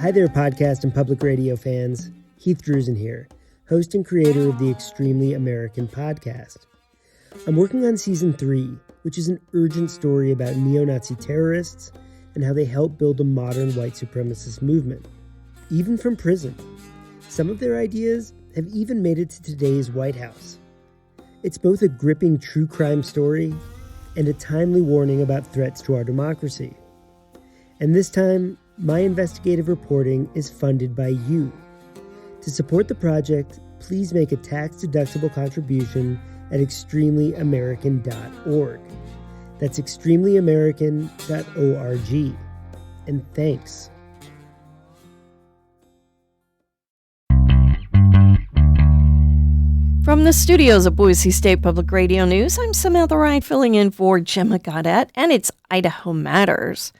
Hi there, podcast and public radio fans. Heath Drusen here, host and creator of the Extremely American podcast. I'm working on season 3, which is an urgent story about neo-Nazi terrorists and how they helped build a modern white supremacist movement, even from prison. Some of their ideas have even made it to today's White House. It's both a gripping true crime story and a timely warning about threats to our democracy. And this time, my investigative reporting is funded by you. To support the project, please make a tax-deductible contribution at extremelyamerican.org. That's extremelyamerican.org. And thanks. From the studios of Boise State Public Radio News, I'm Samantha Wright filling in for Gemma Gaudette, and it's Idaho Matters.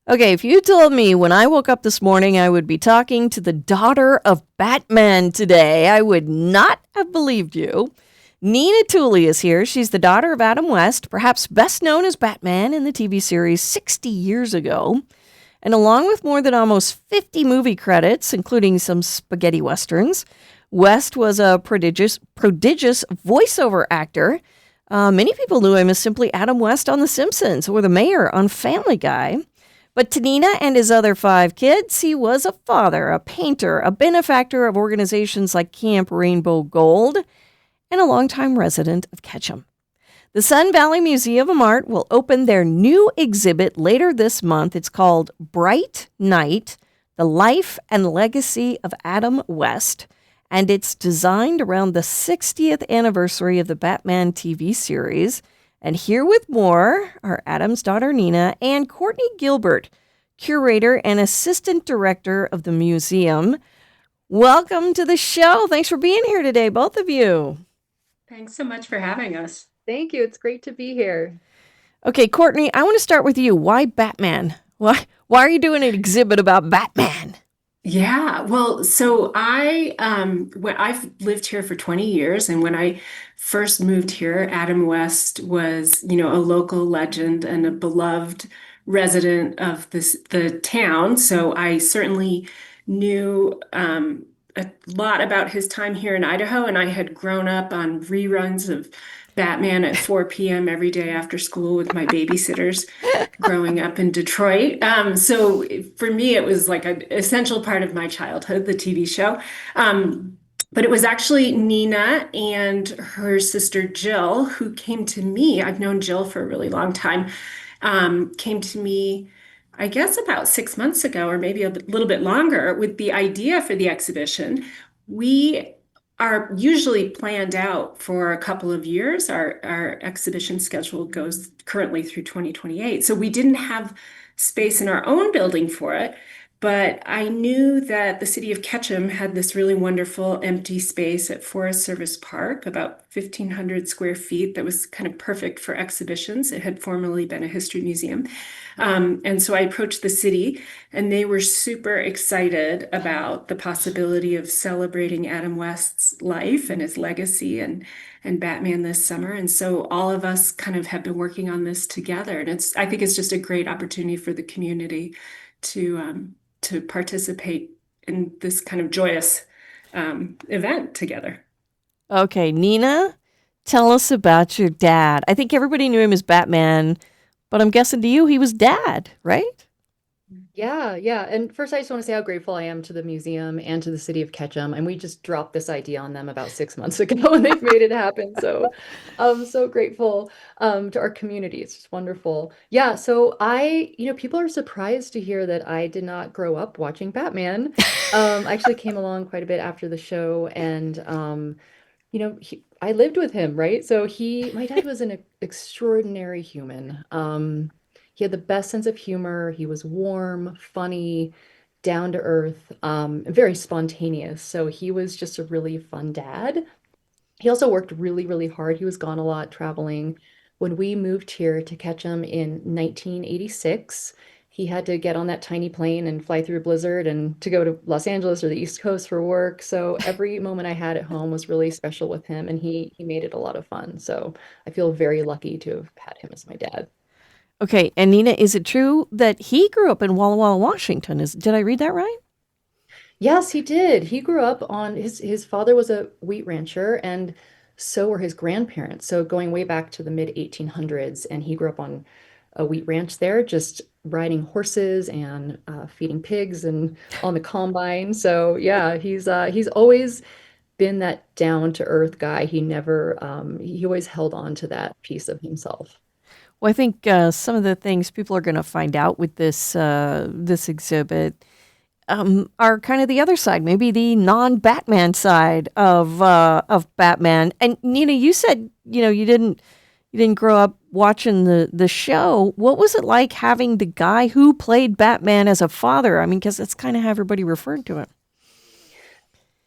Okay, if you told me when I woke up this morning I would be talking to the daughter of Batman today, I would not have believed you. Nina Tooley is here. She's the daughter of Adam West, perhaps best known as Batman in the TV series 60 years ago. And along with more than almost 50 movie credits, including some spaghetti westerns, West was a prodigious voiceover actor. Many people knew him as simply Adam West on The Simpsons or the mayor on Family Guy. But to Nina and his other 5 kids, he was a father, a painter, a benefactor of organizations like Camp Rainbow Gold, and a longtime resident of Ketchum. The Sun Valley Museum of Art will open their new exhibit later this month. It's called Bright Night, The Life and Legacy of Adam West, and it's designed around the 60th anniversary of the Batman TV series. And here with more are Adam's daughter Nina and Courtney Gilbert, curator and assistant director of the museum. Welcome to the show. Thanks for being here today, both of you. Thanks so much for having us. Thank you. It's great to be here. Okay, Courtney, I want to start with you. Why Batman? Why are you doing an exhibit about Batman? Yeah, well, so I've lived here for 20 years, and when I first moved here, Adam West was, a local legend and a beloved resident of the town. So I certainly knew a lot about his time here in Idaho, and I had grown up on reruns of Batman at 4 p.m. every day after school with my babysitters growing up in Detroit. So for me, it was like an essential part of my childhood, the TV show. But it was actually Nina and her sister Jill who came to me. I've known Jill for a really long time, came to me, I guess about 6 months ago, or maybe a little bit longer, with the idea for the exhibition. We are usually planned out for a couple of years. Our exhibition schedule goes currently through 2028. So we didn't have space in our own building for it, but I knew that the city of Ketchum had this really wonderful empty space at Forest Service Park, about 1,500 square feet, that was kind of perfect for exhibitions. It had formerly been a history museum. And so I approached the city, and they were super excited about the possibility of celebrating Adam West's life and his legacy and Batman this summer. And so all of us kind of have been working on this together. And I think it's just a great opportunity for the community to participate in this kind of joyous event together. Okay, Nina, tell us about your dad. I think everybody knew him as Batman, but I'm guessing to you he was Dad, right? Yeah. And first, I just want to say how grateful I am to the museum and to the city of Ketchum. And we just dropped this idea on them about 6 months ago, and they've made it happen. So I'm so grateful to our community. It's just wonderful. Yeah. So people are surprised to hear that I did not grow up watching Batman. I actually came along quite a bit after the show, and I lived with him, right? So my dad was an extraordinary human. He had the best sense of humor. He was warm, funny, down to earth, very spontaneous. So he was just a really fun dad. He also worked really, really hard. He was gone a lot traveling. When we moved here to Ketchum in 1986, he had to get on that tiny plane and fly through a blizzard and to go to Los Angeles or the East Coast for work. So every moment I had at home was really special with him, and he made it a lot of fun. So I feel very lucky to have had him as my dad. Okay, and Nina, is it true that he grew up in Walla Walla, Washington? Did I read that right? Yes, he did. He grew up on his father was a wheat rancher, and so were his grandparents. So going way back to the mid 1800s, and he grew up on a wheat ranch there, just riding horses and feeding pigs and on the combine. So yeah, he's always been that down to earth guy. He never he always held on to that piece of himself. Well, I think some of the things people are going to find out with this exhibit are kind of the other side, maybe the non-Batman side of Batman. And Nina, you said you didn't grow up watching the show. What was it like having the guy who played Batman as a father? I mean, because that's kind of how everybody referred to him.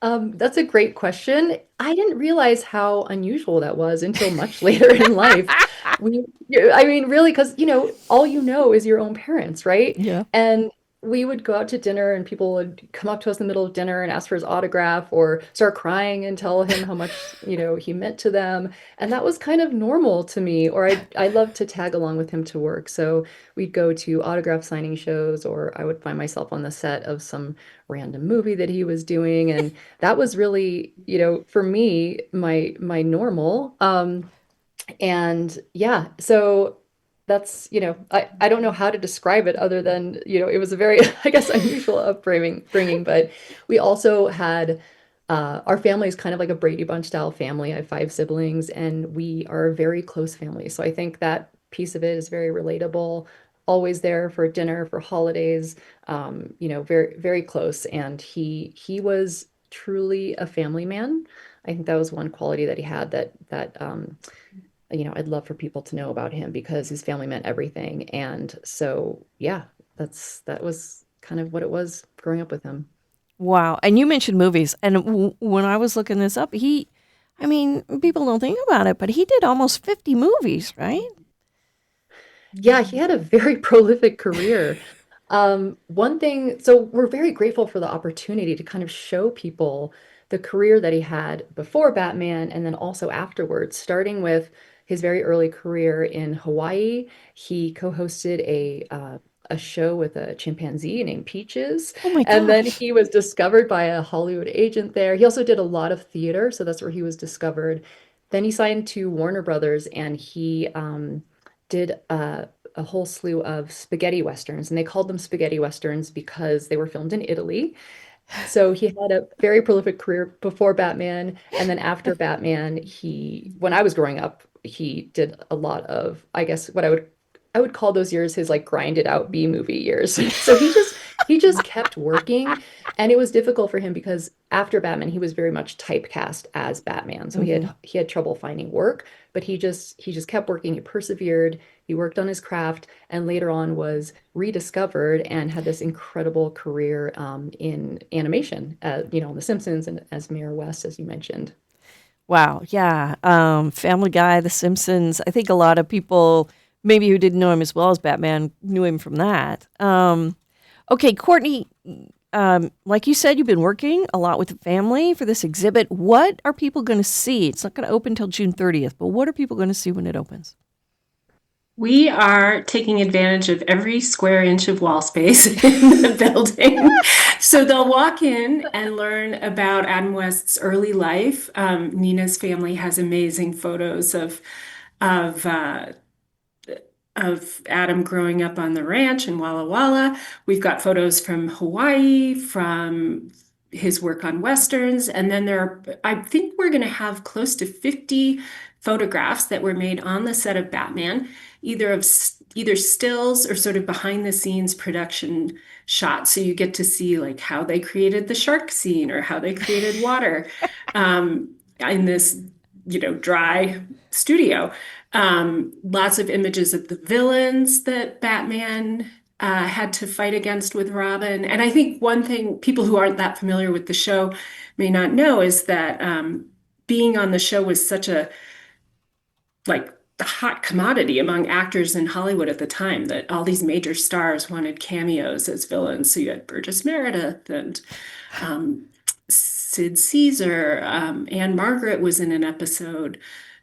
That's a great question. I didn't realize how unusual that was until much later in life. We, I mean, really, because all you know is your own parents, right? Yeah. And we would go out to dinner, and people would come up to us in the middle of dinner and ask for his autograph or start crying and tell him how much, he meant to them. And that was kind of normal to me. Or I loved to tag along with him to work. So we'd go to autograph signing shows, or I would find myself on the set of some random movie that he was doing. And that was really, for me, my normal. And yeah, so that's, I don't know how to describe it other than, it was a very, I guess, unusual bringing, but we also had, our family is kind of like a Brady Bunch style family. I have five siblings, and we are a very close family. So I think that piece of it is very relatable, always there for dinner, for holidays, very, very close. And he was truly a family man. I think that was one quality that he had that I'd love for people to know about him because his family meant everything. And so, yeah, that was kind of what it was growing up with him. Wow. And you mentioned movies. And when I was looking this up, I mean, people don't think about it, but he did almost 50 movies, right? Yeah, he had a very prolific career. One thing, so we're very grateful for the opportunity to kind of show people the career that he had before Batman and then also afterwards, starting with his very early career in Hawaii. He co-hosted a show with a chimpanzee named Peaches, Oh my and then gosh. he was discovered by a Hollywood agent there. He also did a lot of theater, so that's where he was discovered. Then he signed to Warner Brothers, and he did a whole slew of spaghetti westerns, and they called them spaghetti westerns because they were filmed in Italy. So he had a very prolific career before Batman, and then after Batman, when I was growing up, he did a lot of, I guess, what I would call those years his like grinded out B movie years. So he just kept working, and it was difficult for him because after Batman, he was very much typecast as Batman. So he Hmm. had he had trouble finding work, but he just kept working. He persevered. He worked on his craft, and later on was rediscovered and had this incredible career in animation, on The Simpsons and as Mayor West, as you mentioned. Wow. Yeah. Family Guy, The Simpsons. I think a lot of people, maybe who didn't know him as well as Batman, knew him from that. Okay, Courtney, like you said, you've been working a lot with the family for this exhibit. What are people going to see? It's not going to open until June 30th, but what are people going to see when it opens? We are taking advantage of every square inch of wall space in the building. So they'll walk in and learn about Adam West's early life. Nina's family has amazing photos of uh, of Adam growing up on the ranch in Walla Walla. We've got photos from Hawaii, from his work on Westerns. And then I think we're going to have close to 50 photographs that were made on the set of Batman, either stills or sort of behind the scenes production shots. So you get to see like how they created the shark scene or how they created water in this, dry studio. Lots of images of the villains that Batman had to fight against with Robin. And I think one thing people who aren't that familiar with the show may not know is that being on the show was such a like the hot commodity among actors in Hollywood at the time that all these major stars wanted cameos as villains. So you had Burgess Meredith and um, Sid Caesar. Anne Margaret was in an episode.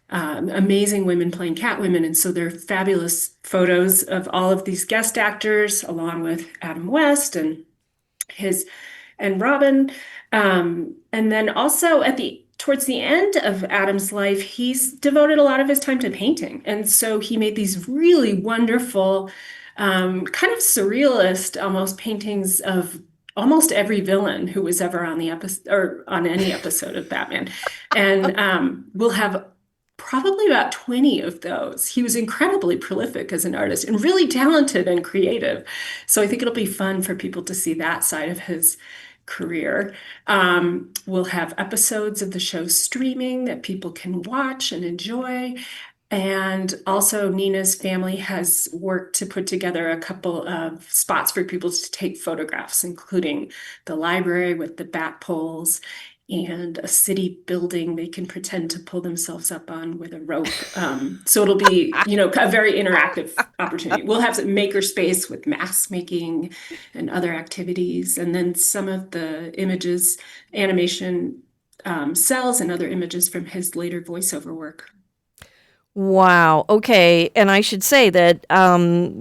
Amazing women playing Catwomen. And so there are fabulous photos of all of these guest actors, along with Adam West and his and Robin. And then also towards the end of Adam's life, he's devoted a lot of his time to painting. And so he made these really wonderful, kind of surrealist almost paintings of almost every villain who was ever on the episode or on any episode of Batman. And we'll have probably about 20 of those. He was incredibly prolific as an artist and really talented and creative. So I think it'll be fun for people to see that side of his career. We'll have episodes of the show streaming that people can watch and enjoy. And also, Nina's family has worked to put together a couple of spots for people to take photographs, including the library with the bat poles and a city building they can pretend to pull themselves up on with a rope. So it'll be, a very interactive opportunity. We'll have some maker space with mask making and other activities. And then some of the images, animation cells and other images from his later voiceover work. Wow. Okay. And I should say that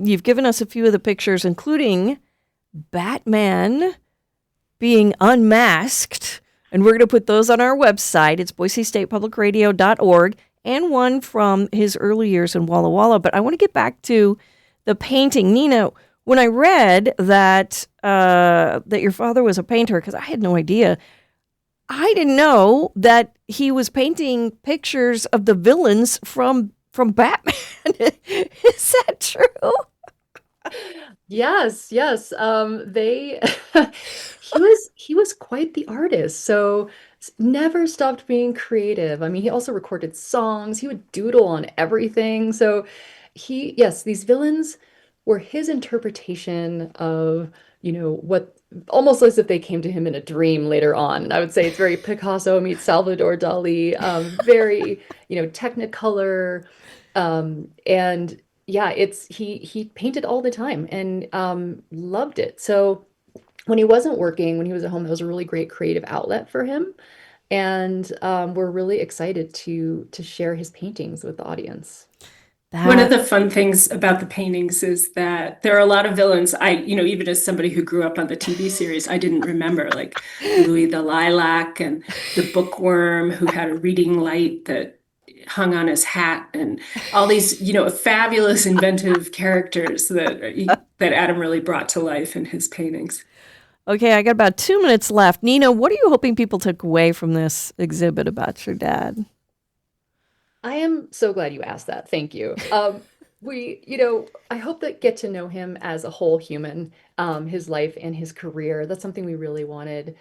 you've given us a few of the pictures, including Batman being unmasked. And we're going to put those on our website. It's boisestatepublicradio.org, and one from his early years in Walla Walla. But I want to get back to the painting. Nina, when I read that that your father was a painter, because I had no idea, I didn't know that he was painting pictures of the villains from Batman. Is that true? Yes, yes. They he was quite the artist. So never stopped being creative. I mean, he also recorded songs. He would doodle on everything. So yes, these villains were his interpretation of, what almost as if they came to him in a dream later on. And I would say it's very Picasso meets Salvador Dali, very, Technicolor, and yeah, he painted all the time and loved it. So when he wasn't working, when he was at home, that was a really great creative outlet for him. And we're really excited to share his paintings with the audience. One of the fun things about the paintings is that there are a lot of villains. Even as somebody who grew up on the TV series, I didn't remember, like Louis the Lilac and the Bookworm, who had a reading light that hung on his hat, and all these, fabulous inventive characters that Adam really brought to life in his paintings. Okay, I got about 2 minutes left. Nina, what are you hoping people took away from this exhibit about your dad? I am so glad you asked that. Thank you. I hope that get to know him as a whole human, his life and his career. That's something we really wanted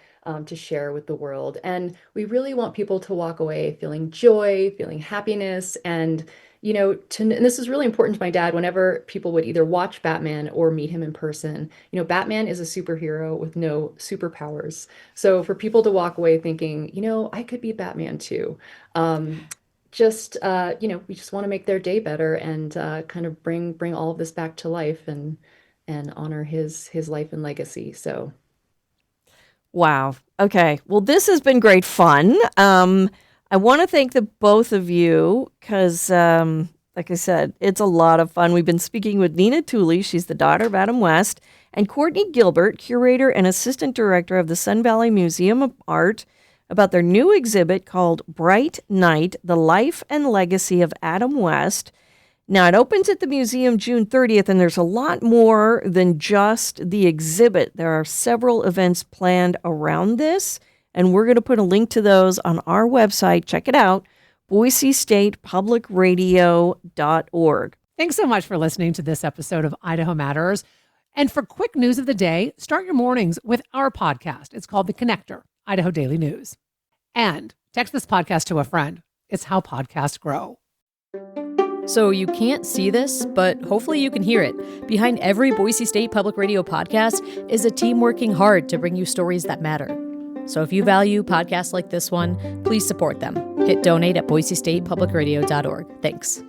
to share with the world. And we really want people to walk away feeling joy, feeling happiness. And, and this is really important to my dad whenever people would either watch Batman or meet him in person. Batman is a superhero with no superpowers. So for people to walk away thinking, I could be Batman too. We just want to make their day better and kind of bring all of this back to life and honor his life and legacy. So, wow. Okay. Well, this has been great fun. I want to thank the both of you because, like I said, it's a lot of fun. We've been speaking with Nina Tooley. She's the daughter of Adam West, and Courtney Gilbert, curator and assistant director of the Sun Valley Museum of Art, about their new exhibit called Bright Night, The Life and Legacy of Adam West. Now, it opens at the museum June 30th, and there's a lot more than just the exhibit. There are several events planned around this, and we're going to put a link to those on our website. Check it out, boisestatepublicradio.org. Thanks so much for listening to this episode of Idaho Matters. And for quick news of the day, start your mornings with our podcast. It's called The Connector, Idaho Daily News. And text this podcast to a friend. It's how podcasts grow. So you can't see this, but hopefully you can hear it. Behind every Boise State Public Radio podcast is a team working hard to bring you stories that matter. So if you value podcasts like this one, please support them. Hit donate at boisestatepublicradio.org. Thanks.